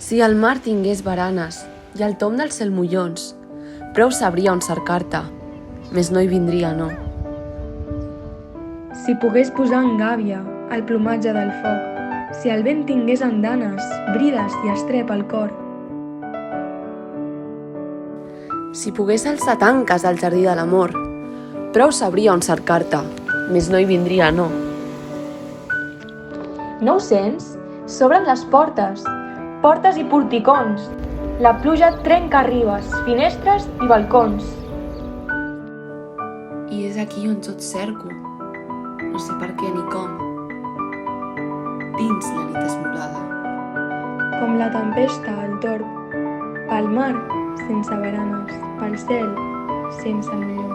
Si el mar tingués baranes i el tom dels celmollons, prou sabria on cercar-te, més no hi vindria, no. Si pogués posar en gàbia el plomatge del foc, si el vent tingués andanes, brides i estrep al cor. Si pogués alçar tanques al jardí de l'amor, prou sabria on cercar-te, més no hi vindria, no. No ho sents? S'obren les portes, portes i porticons. La pluja trenca ribes, finestres i balcons. I és aquí on jo et cerco, no sé per què ni com, dins la nit esmolada. Com la tempesta al torb, pel mar sense baranes, pel cel sense millor.